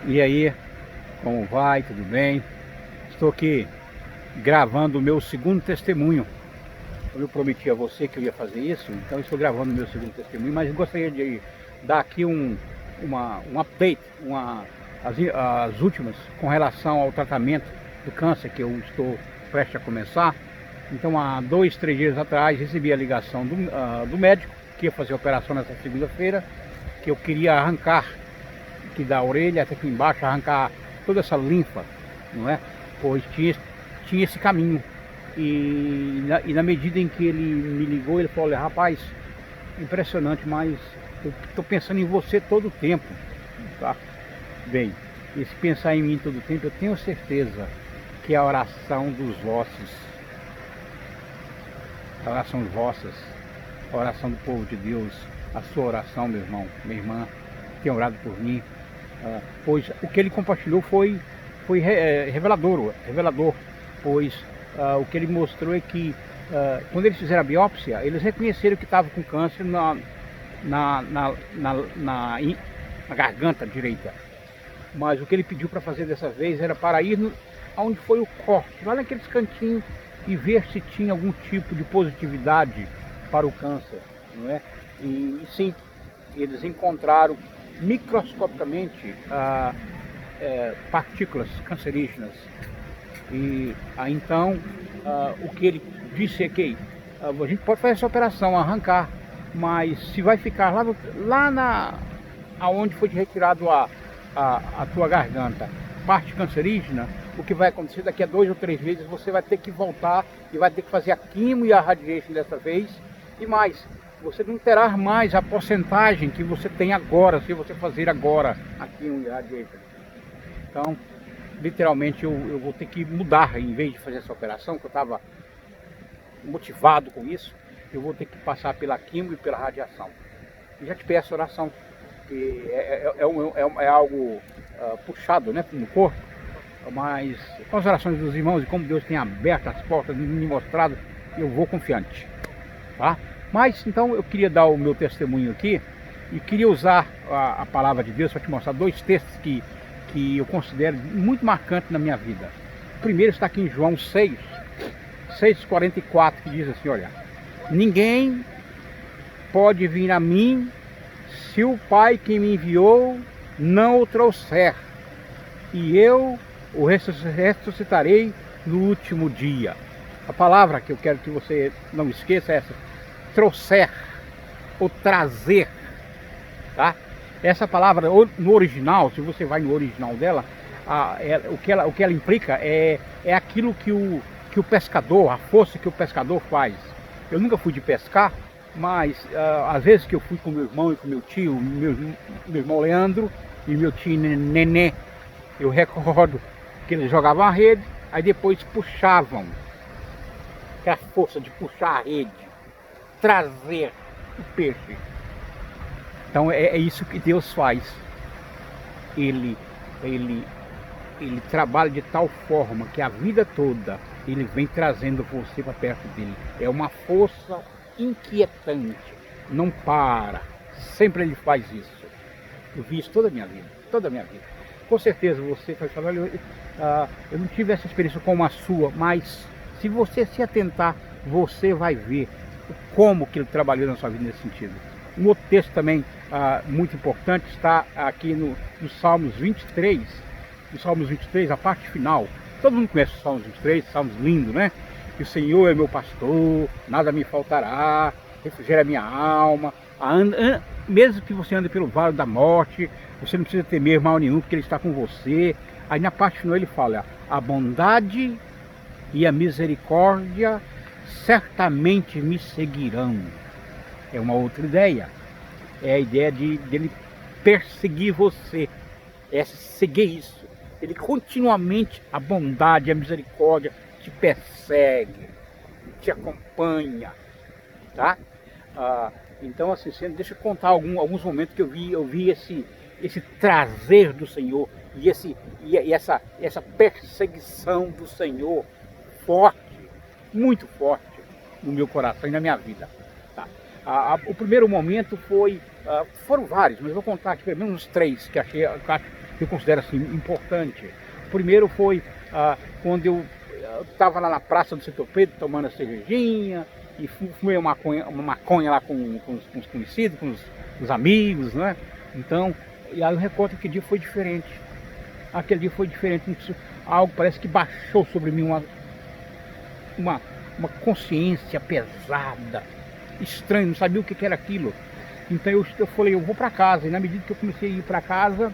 E aí, como vai? Tudo bem? Estou aqui gravando o meu segundo testemunho. Eu prometi a você que eu ia fazer isso, então estou gravando o meu segundo testemunho, mas gostaria de dar aqui um update, as últimas com relação ao tratamento do câncer que eu estou prestes a começar. Então, há 2, 3 dias atrás, recebi a ligação do médico que ia fazer a operação nessa segunda-feira, que eu queria arrancar aqui da orelha até aqui embaixo, arrancar toda essa linfa, não é? Pois tinha esse caminho. E na medida em que ele me ligou, ele falou: olha, rapaz, impressionante, mas eu estou pensando em você todo o tempo, tá? Bem, esse pensar em mim todo o tempo, eu tenho certeza que a oração dos vossos, a oração vossas, a oração do povo de Deus, a sua oração, meu irmão, minha irmã, tem orado por mim, pois o que ele compartilhou foi revelador, pois o que ele mostrou é que quando eles fizeram a biópsia, eles reconheceram que estava com câncer na garganta direita, mas o que ele pediu para fazer dessa vez era para ir onde foi o corte, lá naqueles cantinhos, e ver se tinha algum tipo de positividade para o câncer, não é? E sim, eles encontraram microscopicamente partículas cancerígenas. E então o que ele disse é que a gente pode fazer essa operação, arrancar, mas se vai ficar lá aonde foi retirado a tua garganta, parte cancerígena, o que vai acontecer daqui a 2 ou 3 meses, você vai ter que voltar e vai ter que fazer a quimio e a radiation dessa vez, e mais, você não terá mais a porcentagem que você tem agora, se você fazer agora a quimio e a radiation. Então, literalmente eu vou ter que mudar, em vez de fazer essa operação, que eu estava motivado com isso, eu vou ter que passar pela quimio e pela radiação. E já te peço oração, que é algo puxado, né, no corpo, mas com as orações dos irmãos e como Deus tem aberto as portas, me mostrado, eu vou confiante, tá? Mas então eu queria dar o meu testemunho aqui e queria usar a palavra de Deus para te mostrar 2 textos que eu considero muito marcantes na minha vida. O primeiro está aqui em João 6:44, que diz assim: olha, ninguém pode vir a mim se o Pai que me enviou não o trouxer, e eu o ressuscitarei no último dia. A palavra que eu quero que você não esqueça é essa: trouxer, ou trazer, tá? Essa palavra no original, se você vai no original dela, o que ela implica é aquilo que o pescador, a força que o pescador faz. Eu nunca fui de pescar, mas às vezes que eu fui com meu irmão e com meu tio, meu irmão Leandro e meu tio Nenê, eu recordo que eles jogavam a rede, aí depois puxavam, que é a força de puxar a rede, trazer o peixe. Então é isso que Deus faz. Ele trabalha de tal forma que a vida toda ele vem trazendo você para perto dele. É uma força inquietante, não para, sempre ele faz isso. Eu vi isso toda a minha vida, toda a minha vida. Com certeza você vai falar: eu não tive essa experiência como a sua, mas se você se atentar, você vai ver como que ele trabalhou na sua vida nesse sentido. Um outro texto também muito importante está aqui no Salmos 23, no Salmos 23, a parte final. Todo mundo conhece o Salmos 23, Salmos lindo, né? Que o Senhor é meu pastor, nada me faltará, refrigera a minha alma. Mesmo que você ande pelo vale da morte, você não precisa temer mal nenhum, porque Ele está com você. Aí na parte final ele fala: a bondade e a misericórdia certamente me seguirão. É uma outra ideia, é a ideia de ele perseguir você, é seguir isso. Ele continuamente, a bondade, a misericórdia te persegue, te acompanha, tá? Então assim, deixa eu contar alguns momentos que eu vi esse trazer do Senhor e essa perseguição do Senhor forte, muito forte no meu coração e na minha vida. O primeiro momento foram vários, mas vou contar aqui pelo menos uns 3 que achei que eu considero assim importante. O primeiro foi quando eu estava lá na praça do Setor Pedro tomando a cervejinha e fumei uma maconha lá com os conhecidos, com os amigos, né? Então, e aí eu recordo que aquele dia foi diferente. Aquele dia foi diferente, algo parece que baixou sobre mim uma consciência pesada, estranho, não sabia o que era aquilo. Então eu falei, eu vou para casa, e na medida que eu comecei a ir para casa,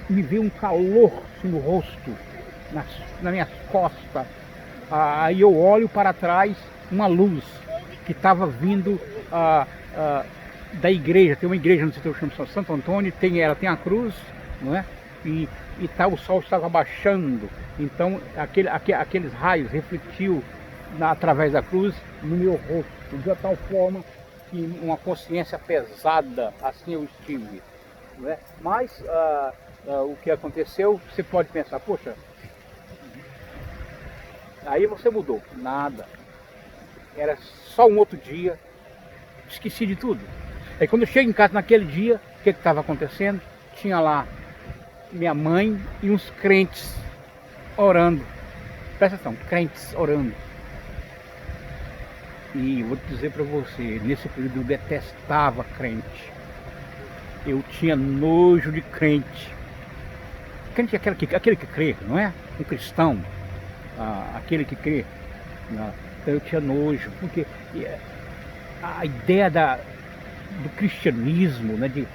me veio um calor assim, no rosto, nas minhas costas. Aí eu olho para trás, uma luz que estava vindo da igreja. Tem uma igreja no setor chamado Santo Antônio, ela tem a cruz, não é? E o sol estava baixando, então aqueles raios refletiu através da cruz no meu rosto, de tal forma que uma consciência pesada, assim eu estive, não é? Mas o que aconteceu, você pode pensar, poxa, aí você mudou. Nada, era só um outro dia, esqueci de tudo. Aí quando eu chego em casa naquele dia, o que estava acontecendo? Tinha lá minha mãe e uns crentes orando. Presta atenção, crentes orando. E vou te dizer para você, nesse período eu detestava crente. Eu tinha nojo de crente. Crente é aquele que crê, não é? Um cristão, aquele que crê. Então eu tinha nojo, porque a ideia do cristianismo, né, de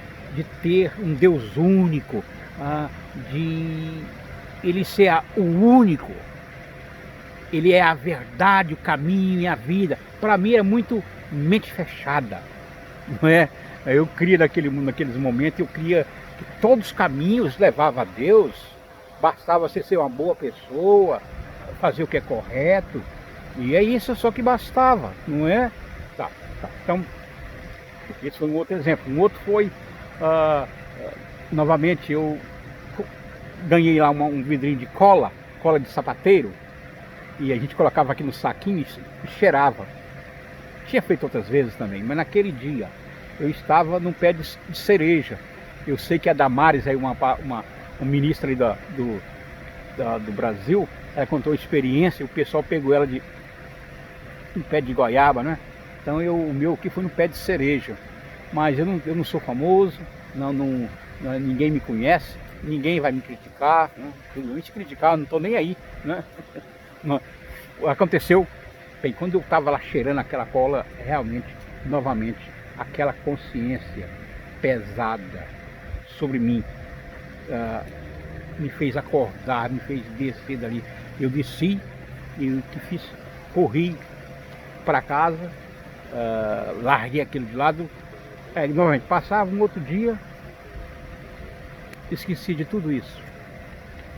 ter um Deus único, de ele ser o único, ele é a verdade, o caminho e a vida. Para mim era muito mente fechada, não é? Eu cria naqueles momentos, eu cria que todos os caminhos levavam a Deus, bastava você ser uma boa pessoa, fazer o que é correto, e é isso só que bastava, não é? Tá. Então, esse foi um outro exemplo. Um outro foi, novamente, eu ganhei lá um vidrinho de cola de sapateiro, e a gente colocava aqui no saquinho e cheirava. Tinha feito outras vezes também, mas naquele dia eu estava num pé de cereja. Eu sei que a Damares, aí uma ministra ali do Brasil, ela contou a experiência, o pessoal pegou ela de um pé de goiaba, né? Então o meu aqui foi no pé de cereja. Mas eu não sou famoso, ninguém me conhece, ninguém vai me criticar, né? Se me criticar, eu não estou nem aí, né? Aconteceu, bem, quando eu estava lá cheirando aquela cola, realmente, novamente, aquela consciência pesada sobre mim me fez acordar, me fez descer dali. Eu desci e o que fiz? Corri para casa, larguei aquilo de lado. Novamente, passava um outro dia, esqueci de tudo isso.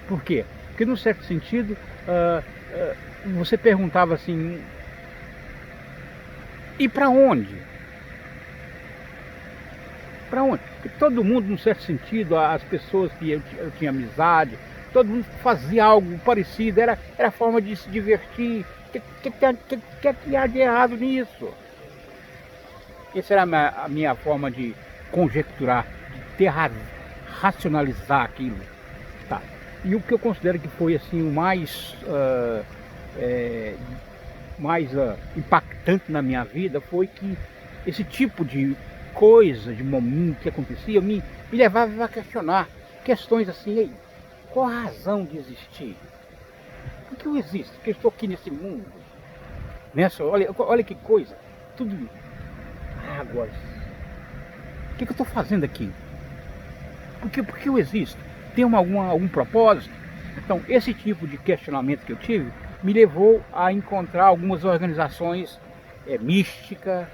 Por quê? Porque, num certo sentido, você perguntava assim, e para onde? Para onde? Porque todo mundo, num certo sentido, as pessoas que eu tinha amizade, todo mundo fazia algo parecido, era a forma de se divertir. O que há de errado nisso? Essa era a minha forma de conjecturar, de racionalizar aquilo. Tá. E o que eu considero que foi assim, o mais impactante na minha vida foi que esse tipo de coisa, de momento que acontecia, me levava a questionar questões assim, qual a razão de existir? Por que eu existo? Porque eu estou aqui nesse mundo. Olha que coisa, tudo águas. O que eu estou fazendo aqui? Por que eu existo? Tem algum propósito? Então, esse tipo de questionamento que eu tive me levou a encontrar algumas organizações místicas,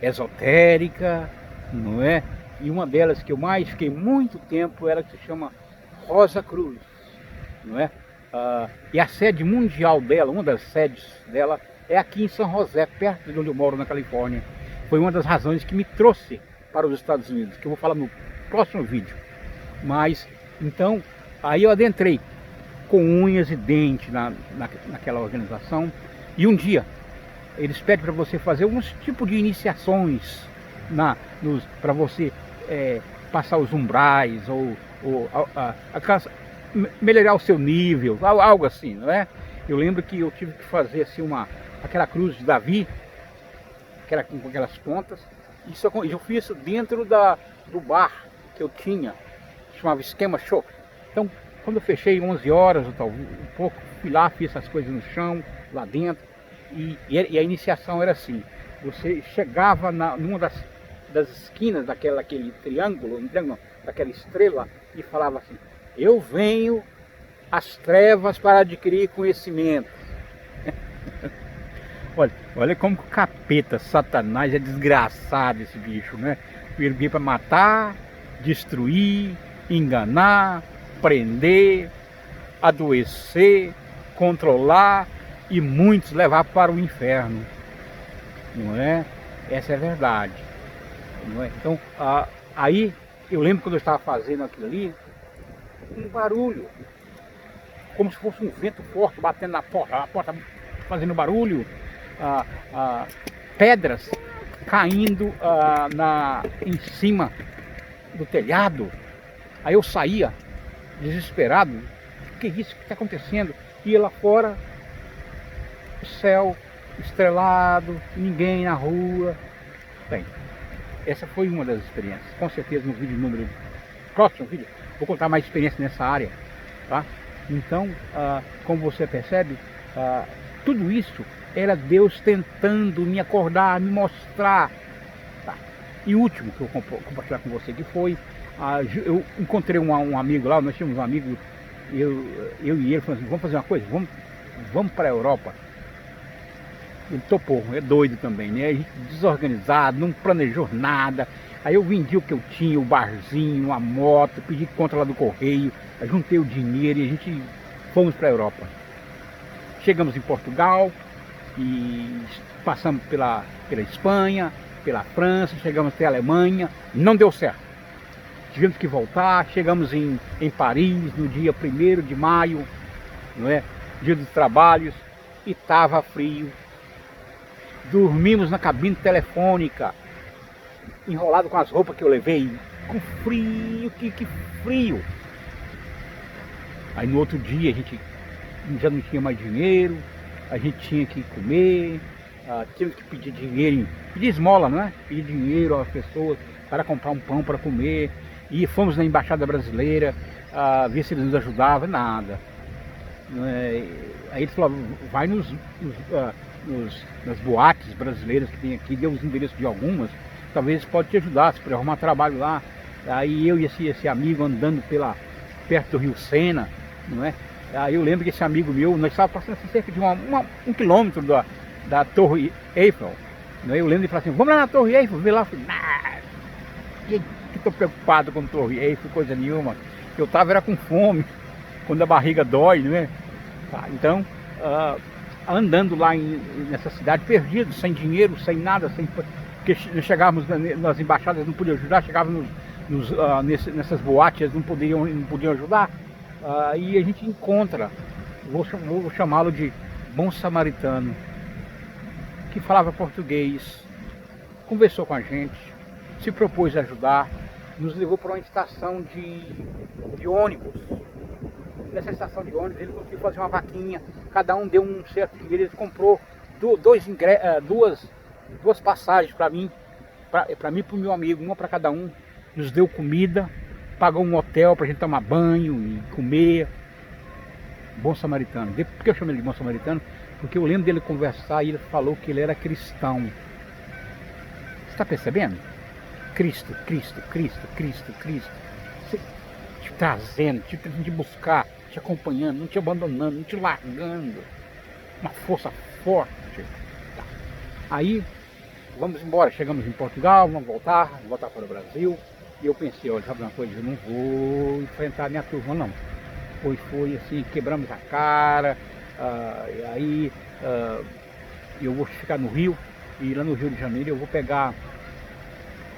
esotérica, não é? E uma delas que eu mais fiquei muito tempo era que se chama Rosa Cruz, não é? E a sede mundial dela, uma das sedes dela, é aqui em São José, perto de onde eu moro, na Califórnia. Foi uma das razões que me trouxe para os Estados Unidos, que eu vou falar no próximo vídeo. Mas, então, aí eu adentrei com unhas e dentes naquela organização, e um dia eles pedem para você fazer alguns tipos de iniciações para você passar os umbrais ou melhorar o seu nível, algo assim, não é? Eu lembro que eu tive que fazer assim aquela cruz de Davi, que era com aquelas pontas, e eu fiz isso dentro do bar que eu tinha, chamava Esquema Show. Então, quando eu fechei 11 horas ou tal, um pouco, fui lá, fiz essas coisas no chão, lá dentro, e a iniciação era assim: você chegava numa das esquinas daquele triângulo, não, daquela estrela, e falava assim: eu venho às trevas para adquirir conhecimento. Olha como que o capeta, Satanás, é desgraçado esse bicho, né? Ele veio para matar, destruir, enganar, prender, adoecer, controlar e muitos levar para o inferno, não é? Essa é a verdade, não é? Então, aí eu lembro quando eu estava fazendo aquilo ali, um barulho, como se fosse um vento forte batendo na porta, a porta fazendo barulho, pedras caindo em cima do telhado. Aí eu saía desesperado: o que é isso que está acontecendo? Ia lá fora, o céu estrelado, ninguém na rua. Bem, essa foi uma das experiências. Com certeza no próximo vídeo, vou contar mais experiência nessa área, tá? Então, como você percebe, tudo isso era Deus tentando me acordar, me mostrar. Tá? E o último que eu vou compartilhar com você, que foi, eu encontrei um amigo lá, nós tínhamos um amigo, eu e ele, falamos assim: vamos fazer uma coisa, vamos para a Europa. Ele topou, é doido também, né? A gente desorganizado, não planejou nada. Aí eu vendi o que eu tinha, o barzinho, a moto, pedi conta lá do correio, juntei o dinheiro e a gente fomos para a Europa. Chegamos em Portugal e passamos pela Espanha, pela França, chegamos até a Alemanha, não deu certo. Tivemos que voltar, chegamos em Paris no dia 1º de maio, não é? Dia dos trabalhos, e estava frio. Dormimos na cabine telefônica, enrolado com as roupas que eu levei, com frio, que frio. Aí no outro dia a gente já não tinha mais dinheiro, a gente tinha que comer, tínhamos que pedir dinheiro, pedir esmola, não é? Pedir dinheiro às pessoas para comprar um pão para comer, e fomos na Embaixada Brasileira, ver se eles nos ajudavam, nada. Aí eles falaram: vai nas boates brasileiras que tem aqui, deu os endereços de algumas, talvez pode te ajudar, se puder arrumar trabalho lá. Aí eu e esse amigo andando perto do Rio Sena, não é? Aí eu lembro que esse amigo meu, nós estávamos passando assim, cerca de 1 quilômetro da Torre Eiffel, não é? Eu lembro de falar assim: vamos lá na Torre Eiffel, ver lá. Eu falei: que estou preocupado com a Torre Eiffel, coisa nenhuma. Eu estava era com fome, quando a barriga dói, não é? Então, andando lá nessa cidade, perdido, sem dinheiro, sem nada, porque chegávamos nas embaixadas, não podiam ajudar, chegávamos nessas boates, não podiam ajudar. E a gente encontra, vou chamá-lo de bom samaritano, que falava português, conversou com a gente, se propôs a ajudar, nos levou para uma estação de ônibus. Nessa estação de ônibus ele conseguiu fazer uma vaquinha, cada um deu um certo dinheiro, ele comprou duas passagens para mim e para o meu amigo, uma para cada um, nos deu comida, pagou um hotel para a gente tomar banho e comer. Bom samaritano. Por que eu chamo ele de bom samaritano? Porque eu lembro dele conversar e ele falou que ele era cristão. Você está percebendo? Cristo, Cristo, Cristo, Cristo, Cristo. Te trazendo, te buscar, te acompanhando, não te abandonando, não te largando. Uma força forte. Tá. Aí, vamos embora. Chegamos em Portugal, vamos voltar para o Brasil. E eu pensei: olha, sabe uma coisa? Eu não vou enfrentar a minha turma, não. Foi assim, quebramos a cara. E aí, eu vou ficar no Rio. E lá no Rio de Janeiro eu vou pegar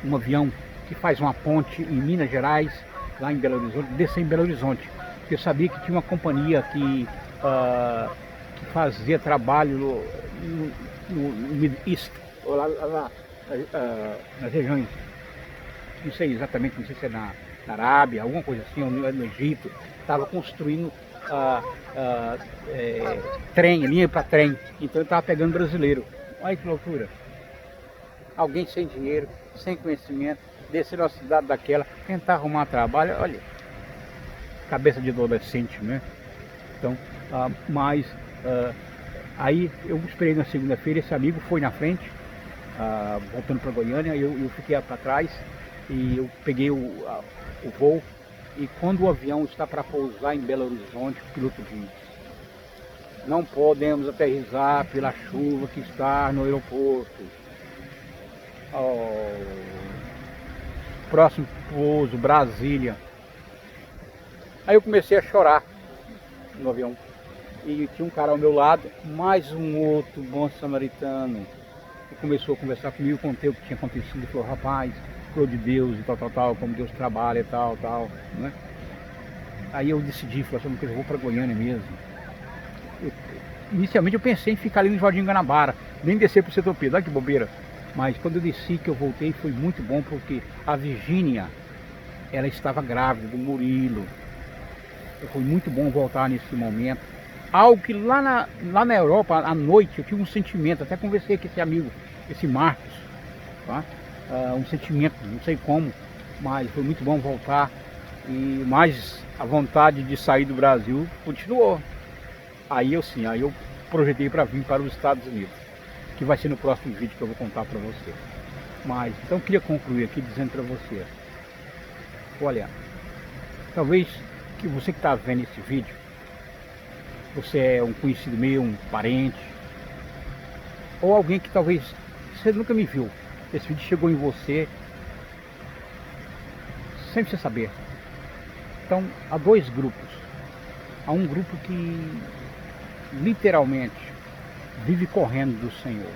um avião que faz uma ponte em Minas Gerais, lá em Belo Horizonte, descer em Belo Horizonte. Eu sabia que tinha uma companhia que fazia trabalho no Middle East, lá nas regiões, não sei exatamente, não sei se é na Arábia, alguma coisa assim, ou no Egito, estava construindo trem, linha para trem. Então ele estava pegando brasileiro. Olha que loucura. Alguém sem dinheiro, sem conhecimento, descer numa cidade daquela, tentar arrumar trabalho, olha, cabeça de adolescente, né? Então, aí eu esperei na segunda-feira, esse amigo foi na frente, voltando para Goiânia, eu fiquei para trás e eu peguei o voo. E quando o avião está para pousar em Belo Horizonte, o piloto diz: não podemos aterrissar pela chuva que está no aeroporto. Próximo pouso, Brasília. Aí eu comecei a chorar no avião. E tinha um cara ao meu lado, mais um outro bom samaritano, que começou a conversar comigo, contei o que tinha acontecido, falou: rapaz, falou de Deus e tal, como Deus trabalha e tal, né? Aí eu decidi, falei assim, eu vou para Goiânia mesmo. Inicialmente eu pensei em ficar ali no Jardim Guanabara, nem descer para o setor Pedro, olha que bobeira. Mas quando eu desci, que eu voltei, foi muito bom, porque a Virgínia, ela estava grávida do Murilo. Foi muito bom voltar nesse momento. Algo que lá na Europa, à noite, eu tive um sentimento, até conversei com esse amigo, esse Marcos, tá? Um sentimento, não sei como, mas foi muito bom voltar. E mais a vontade de sair do Brasil continuou. Aí eu projetei para vir para os Estados Unidos, que vai ser no próximo vídeo que eu vou contar para você. Mas então eu queria concluir aqui dizendo para você: olha, talvez que você que está vendo esse vídeo, você é um conhecido meu, um parente, ou alguém que talvez você nunca me viu. Esse vídeo chegou em você sem você saber. Então, há dois grupos. Há um grupo que literalmente vive correndo do Senhor.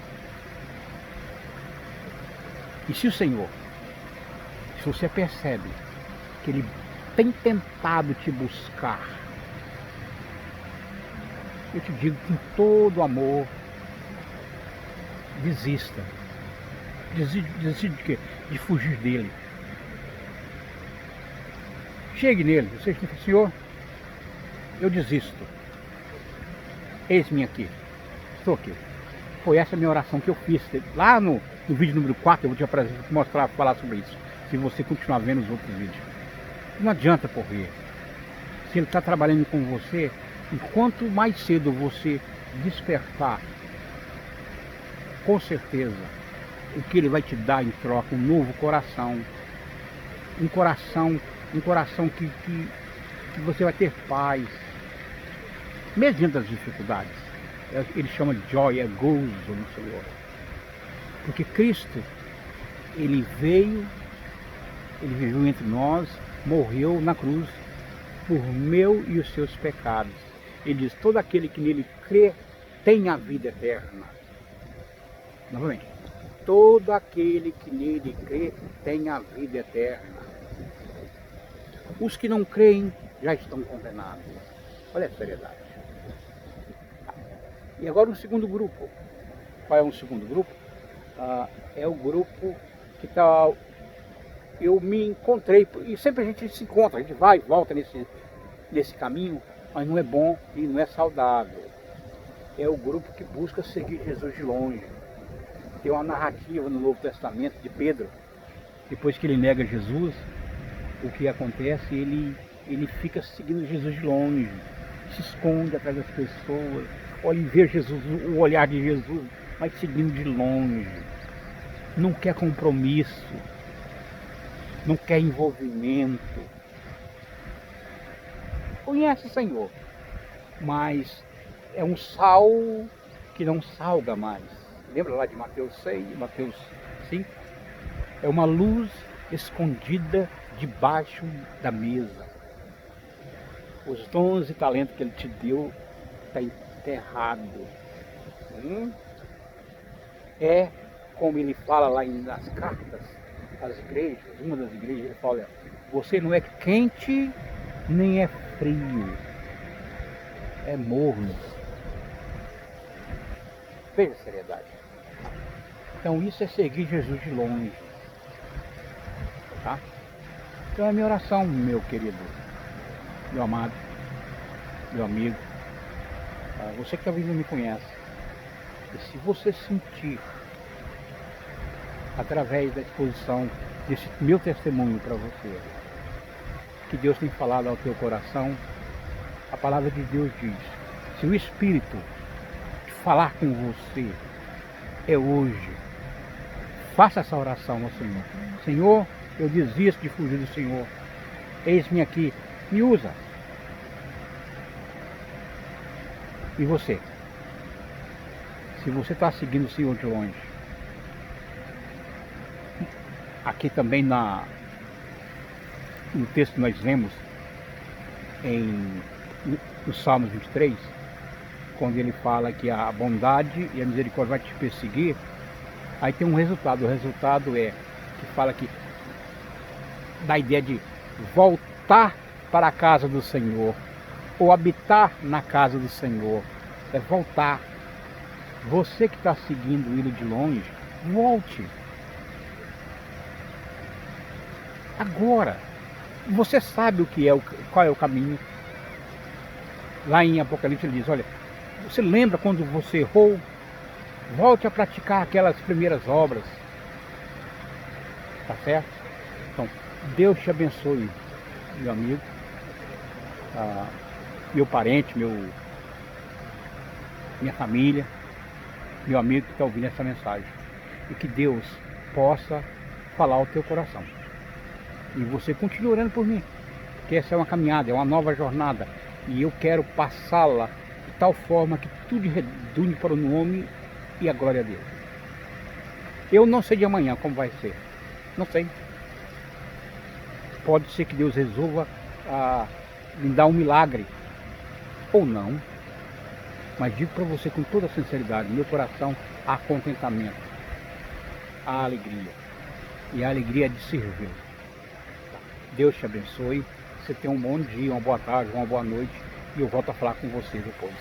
E se o Senhor, se você percebe que Ele tem tentado te buscar, eu te digo com todo amor, desista. Desista de quê? De fugir dele. Chegue nele, você diz: Senhor, eu desisto. Eis-me aqui, estou aqui. Foi essa a minha oração que eu fiz lá no vídeo número 4, eu vou te mostrar, falar sobre isso, se você continuar vendo os outros vídeos. Não adianta correr. Se Ele está trabalhando com você, e quanto mais cedo você despertar, com certeza, o que Ele vai te dar em troca, um novo coração. Um coração que você vai ter paz, mesmo diante das dificuldades. Ele chama de joy, é gozo no Senhor. Porque Cristo, Ele viveu entre nós, morreu na cruz por meu e os seus pecados. Ele diz: todo aquele que nele crê tem a vida eterna. Novamente, todo aquele que nele crê tem a vida eterna. Os que não creem já estão condenados. Olha a seriedade. E agora um segundo grupo. Qual é um segundo grupo? É o grupo que eu me encontrei, e sempre a gente se encontra, a gente vai e volta nesse caminho, mas não é bom e não é saudável. É o grupo que busca seguir Jesus de longe. Tem uma narrativa no Novo Testamento de Pedro, depois que ele nega Jesus, o que acontece? Ele fica seguindo Jesus de longe, se esconde atrás das pessoas, olha e vê Jesus, o olhar de Jesus, mas seguindo de longe. Não quer compromisso, não quer envolvimento. Conhece o Senhor, mas é um sal que não salga mais. Lembra lá de Mateus 6, Mateus 5? É uma luz escondida debaixo da mesa. Os dons e talentos que Ele te deu está enterrado. É como Ele fala lá nas cartas às igrejas, uma das igrejas, Ele fala: olha, você não é quente nem é frio, é morno. Veja a seriedade. Então isso é seguir Jesus de longe, tá? Então é minha oração, meu querido, meu amado, meu amigo, você que está vindo me conhece. E se você sentir, através da exposição desse meu testemunho para você, que Deus tem falado ao teu coração, a palavra de Deus diz, se o Espírito falar com você, é hoje. Faça essa oração ao Senhor. Senhor, eu desisto de fugir do Senhor. Eis-me aqui, me usa. E você? Se você está seguindo o Senhor de longe, aqui também no texto que nós lemos, no Salmo 23, quando ele fala que a bondade e a misericórdia vai te perseguir, aí tem um resultado. O resultado é que fala que da ideia de voltar para a casa do Senhor, ou habitar na casa do Senhor, é voltar. Você que está seguindo ele de longe, volte. Agora, você sabe o que é, qual é o caminho. Lá em Apocalipse ele diz, olha, você lembra quando você errou? Volte a praticar aquelas primeiras obras. Tá certo? Então, Deus te abençoe, meu amigo, meu parente, minha família, meu amigo que está ouvindo essa mensagem. E que Deus possa falar ao teu coração. E você continue orando por mim. Porque essa é uma caminhada, é uma nova jornada. E eu quero passá-la de tal forma que tudo redunde para o nome e a glória a Deus. Eu não sei de amanhã como vai ser. Não sei. Pode ser que Deus resolva me dar um milagre. Ou não. Mas digo para você com toda sinceridade, no meu coração há contentamento, há alegria. E a alegria é de servir. Deus te abençoe. Você tenha um bom dia, uma boa tarde, uma boa noite. E eu volto a falar com você depois.